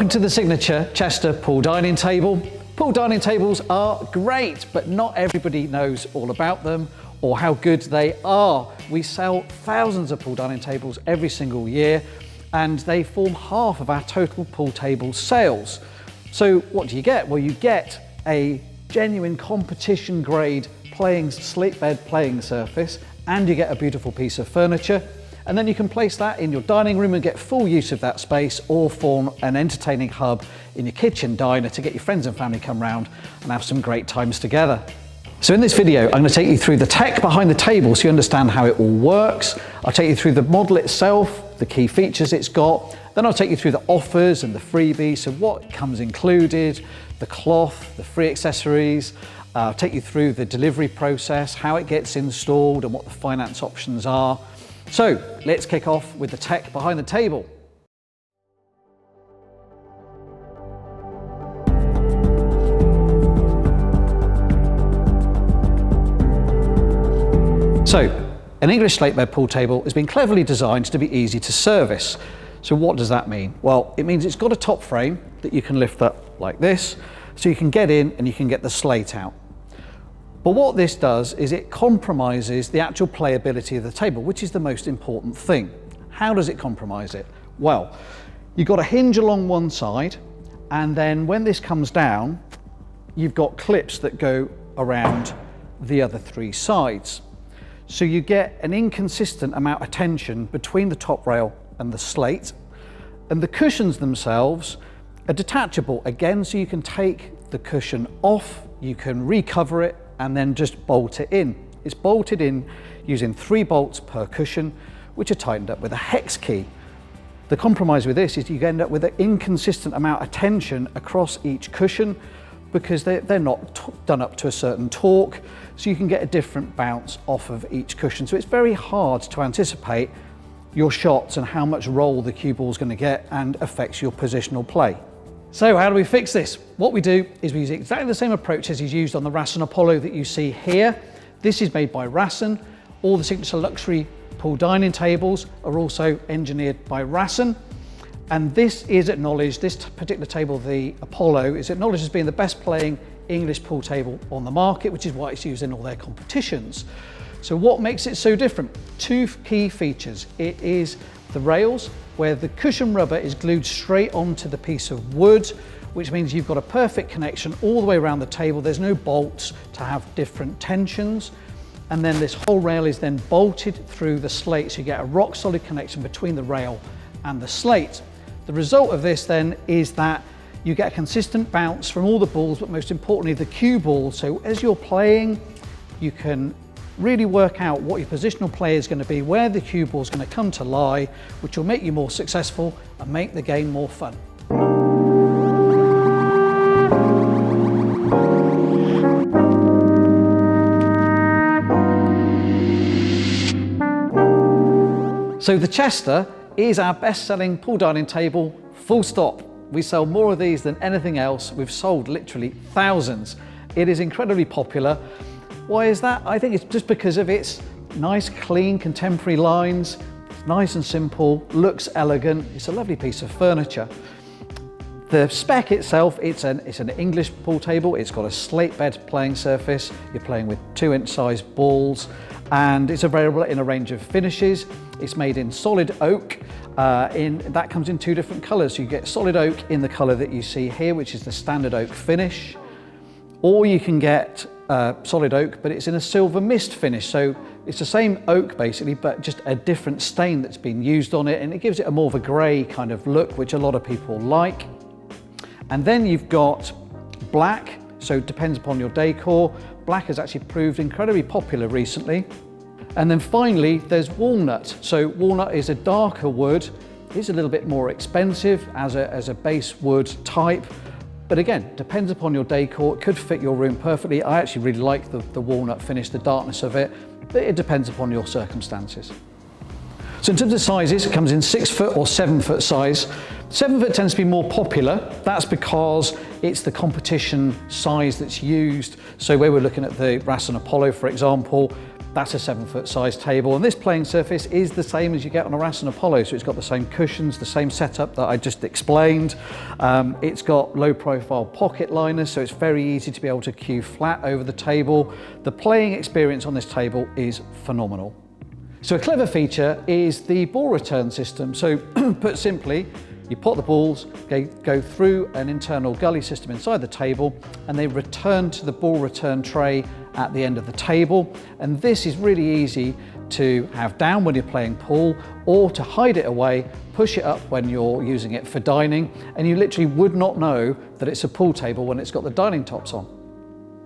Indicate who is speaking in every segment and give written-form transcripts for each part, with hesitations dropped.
Speaker 1: Welcome to the signature Chester pool dining table. Pool dining tables are great, but not everybody knows all about them or how good they are. We sell thousands of pool dining tables every single year, and they form half of our total pool table sales. So what do you get? Well, you get a genuine competition grade slate bed playing surface, and you get a beautiful piece of furniture. And then you can place that in your dining room and get full use of that space, or form an entertaining hub in your kitchen diner to get your friends and family come round and have some great times together. So in this video, I'm going to take you through the tech behind the table so you understand how it all works. I'll take you through the model itself, the key features it's got. Then I'll take you through the offers and the freebies, so what comes included, the cloth, the free accessories. I'll take you through the delivery process, how it gets installed and what the finance options are. So let's kick off with the tech behind the table. So an English slate bed pool table has been cleverly designed to be easy to service. So what does that mean? Well, it means it's got a top frame that you can lift up like this, so you can get in and you can get the slate out. But what this does is it compromises the actual playability of the table, which is the most important thing. How does it compromise it? Well, you've got a hinge along one side, and then when this comes down, you've got clips that go around the other three sides. So you get an inconsistent amount of tension between the top rail and the slate. And the cushions themselves are detachable again, so you can take the cushion off, you can recover it, and then just bolt it in. It's bolted in using 3 bolts per cushion, which are tightened up with a hex key. The compromise with this is you end up with an inconsistent amount of tension across each cushion because they're not done up to a certain torque, so you can get a different bounce off of each cushion. So it's very hard to anticipate your shots and how much roll the cue ball is going to get, and affects your positional play. So how do we fix this? What we do is we use exactly the same approach as is used on the Rassen Apollo that you see here. This is made by Rassen. All the signature luxury pool dining tables are also engineered by Rassen. And this is acknowledged, this particular table, the Apollo, is acknowledged as being the best playing English pool table on the market, which is why it's used in all their competitions. So what makes it so different? 2 key features. It is the rails, where the cushion rubber is glued straight onto the piece of wood, which means you've got a perfect connection all the way around the table. There's no bolts to have different tensions. And then this whole rail is then bolted through the slate, so you get a rock solid connection between the rail and the slate. The result of this then is that you get a consistent bounce from all the balls, but most importantly the cue ball. So as you're playing, you can really work out what your positional play is going to be, where the cue ball is going to come to lie, which will make you more successful and make the game more fun. So the Chester is our best-selling pool dining table, full stop. We sell more of these than anything else. We've sold literally thousands. It is incredibly popular. Why is that? I think it's just because of its nice, clean, contemporary lines. It's nice and simple, looks elegant. It's a lovely piece of furniture. The spec itself, it's an English pool table. It's got a slate bed playing surface. You're playing with 2-inch size balls, and it's available in a range of finishes. It's made in solid oak. That comes in 2 different colors. So you get solid oak in the color that you see here, which is the standard oak finish, or you can get solid oak, but it's in a silver mist finish. So it's the same oak basically, but just a different stain that's been used on it, and it gives it a more of a grey kind of look, which a lot of people like. And then you've got black, so it depends upon your decor. Black has actually proved incredibly popular recently. And then finally, there's walnut. So walnut is a darker wood. It's a little bit more expensive as a base wood type. But again, depends upon your decor. It could fit your room perfectly. I actually really like the walnut finish, the darkness of it, but it depends upon your circumstances. So in terms of sizes, it comes in 6-foot or 7-foot size. 7-foot tends to be more popular. That's because it's the competition size that's used. So where we're looking at the Rassen Apollo, for example, That's a 7-foot size table, and this playing surface is the same as you get on a RAS and Apollo, so it's got the same cushions, the same setup that I just explained. It's got low profile pocket liners, so it's very easy to be able to cue flat over the table. The playing experience on this table is phenomenal. So a clever feature is the ball return system. So put simply, you put the balls, go through an internal gully system inside the table, and they return to the ball return tray at the end of the table. And this is really easy to have down when you're playing pool, or to hide it away, push it up when you're using it for dining, and you literally would not know that it's a pool table when it's got the dining tops on.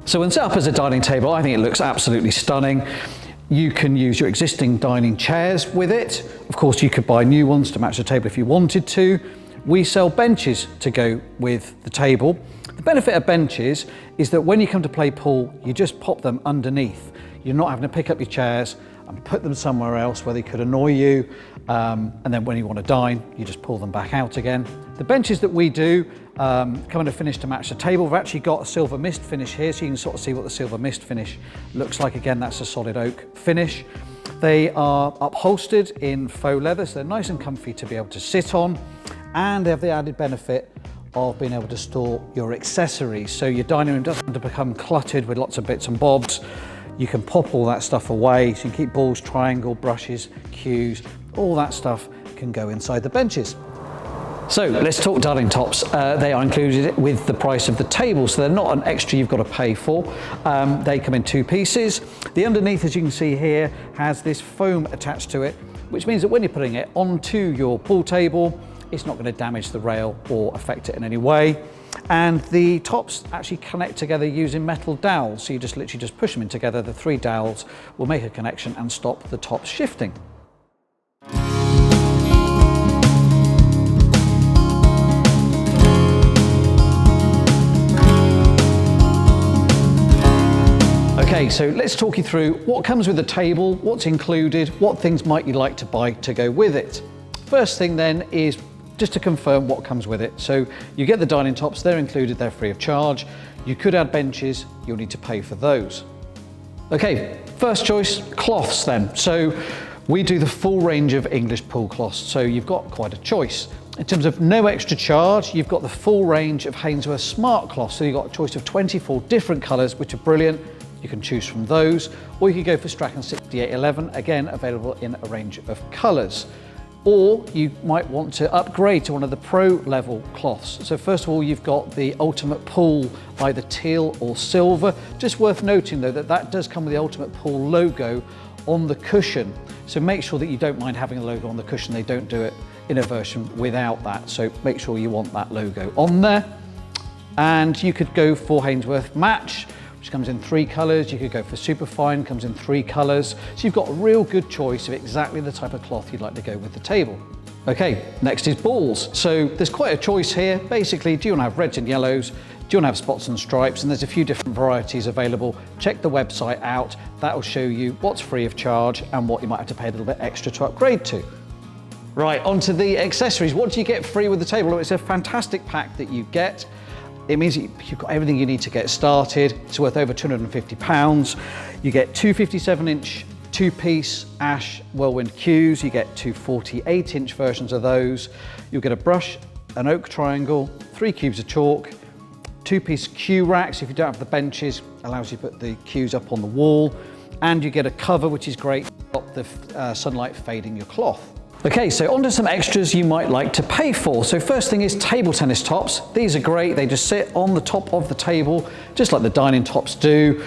Speaker 1: So when set up as a dining table, I think it looks absolutely stunning. You can use your existing dining chairs with it. Of course, you could buy new ones to match the table if you wanted to. We sell benches to go with the table. The benefit of benches is that when you come to play pool, you just pop them underneath. You're not having to pick up your chairs and put them somewhere else where they could annoy you. And then when you want to dine, you just pull them back out again. The benches that we do come in a finish to match the table. We've actually got a silver mist finish here, so you can sort of see what the silver mist finish looks like. Again, that's a solid oak finish. They are upholstered in faux leather, so they're nice and comfy to be able to sit on, and they have the added benefit of being able to store your accessories. So your dining room doesn't have to become cluttered with lots of bits and bobs. You can pop all that stuff away, so you can keep balls, triangle, brushes, cues, all that stuff can go inside the benches. So let's talk dining tops. They are included with the price of the table, so they're not an extra you've got to pay for. They come in 2 pieces. The underneath, as you can see here, has this foam attached to it, which means that when you're putting it onto your pool table, it's not going to damage the rail or affect it in any way. And the tops actually connect together using metal dowels. So you just literally just push them in together. The 3 dowels will make a connection and stop the tops shifting. Okay, so let's talk you through what comes with the table, what's included, what things might you like to buy to go with it. First thing then is just to confirm what comes with it. So you get the dining tops, they're included, they're free of charge. You could add benches, you'll need to pay for those. Okay, first choice, cloths then. So we do the full range of English pool cloths, so you've got quite a choice. In terms of no extra charge, you've got the full range of Hainsworth Smart Cloths, so you've got a choice of 24 different colours, which are brilliant. You can choose from those, or you could go for Strachan 6811, again available in a range of colours. Or you might want to upgrade to one of the pro level cloths. So first of all, you've got the Ultimate Pool, either teal or silver. Just worth noting though that that does come with the Ultimate Pool logo on the cushion. So make sure that you don't mind having a logo on the cushion. They don't do it in a version without that. So make sure you want that logo on there. And you could go for Hainsworth Match, which comes in 3 colours. You could go for Superfine, comes in 3 colours. So you've got a real good choice of exactly the type of cloth you'd like to go with the table. Okay, next is balls. So there's quite a choice here. Basically, do you want to have reds and yellows? Do you want to have spots and stripes? And there's a few different varieties available. Check the website out. That'll show you what's free of charge and what you might have to pay a little bit extra to upgrade to. Right, onto the accessories. What do you get free with the table? Well, it's a fantastic pack that you get. It means you've got everything you need to get started. It's worth over £250. You get 2 57-inch 2-piece Ash Whirlwind cues. You get 2 48-inch versions of those. You'll get a brush, an oak triangle, 3 cubes of chalk, 2-piece cue racks. If you don't have the benches, allows you to put the cues up on the wall. And you get a cover, which is great to stop the sunlight fading your cloth. Okay, so onto some extras you might like to pay for. So first thing is table tennis tops. These are great. They just sit on the top of the table, just like the dining tops do.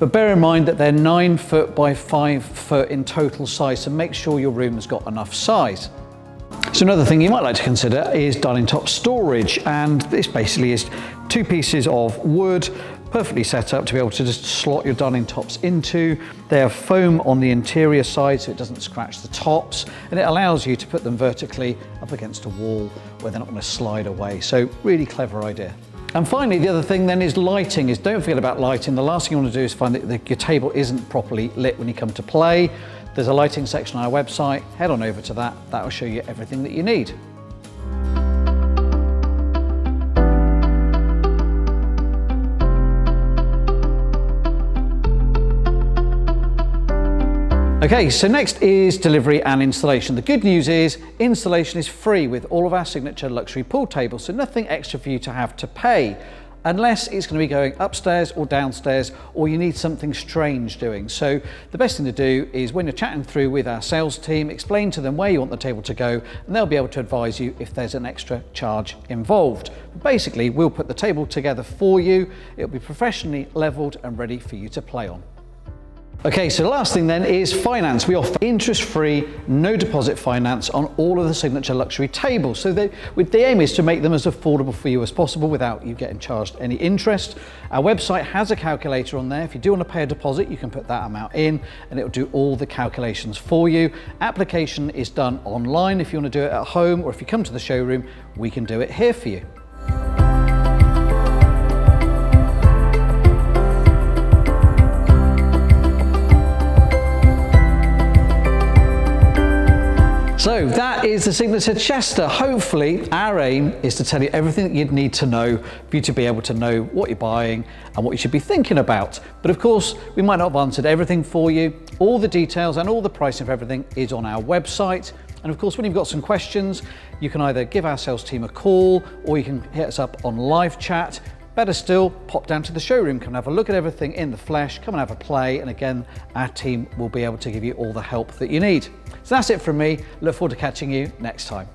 Speaker 1: But bear in mind that they're 9 foot by 5 foot in total size, so make sure your room has got enough size. So another thing you might like to consider is dining top storage, and this basically is 2 pieces of wood, perfectly set up to be able to just slot your dining tops into. They have foam on the interior side so it doesn't scratch the tops, and it allows you to put them vertically up against a wall where they're not going to slide away. So really clever idea. And finally, the other thing then is lighting. Don't forget about lighting. The last thing you want to do is find that your table isn't properly lit when you come to play. There's a lighting section on our website. Head on over to that. That will show you everything that you need. Okay, so next is delivery and installation. The good news is installation is free with all of our signature luxury pool tables, so nothing extra for you to have to pay, unless it's going to be going upstairs or downstairs, or you need something strange doing. So the best thing to do is when you're chatting through with our sales team, explain to them where you want the table to go, and they'll be able to advise you if there's an extra charge involved. But basically, we'll put the table together for you. It'll be professionally leveled and ready for you to play on. Okay, so the last thing then is finance. We offer interest-free, no deposit finance on all of the signature luxury tables. So the aim is to make them as affordable for you as possible without you getting charged any interest. Our website has a calculator on there. If you do want to pay a deposit, you can put that amount in and it will do all the calculations for you. Application is done online if you want to do it at home, or if you come to the showroom, we can do it here for you. So that is the Signature Chester. Hopefully our aim is to tell you everything that you'd need to know for you to be able to know what you're buying and what you should be thinking about. But of course, we might not have answered everything for you. All the details and all the pricing of everything is on our website. And of course, when you've got some questions, you can either give our sales team a call or you can hit us up on live chat. Better still, pop down to the showroom, come and have a look at everything in the flesh, come and have a play, and again, our team will be able to give you all the help that you need. So that's it from me. Look forward to catching you next time.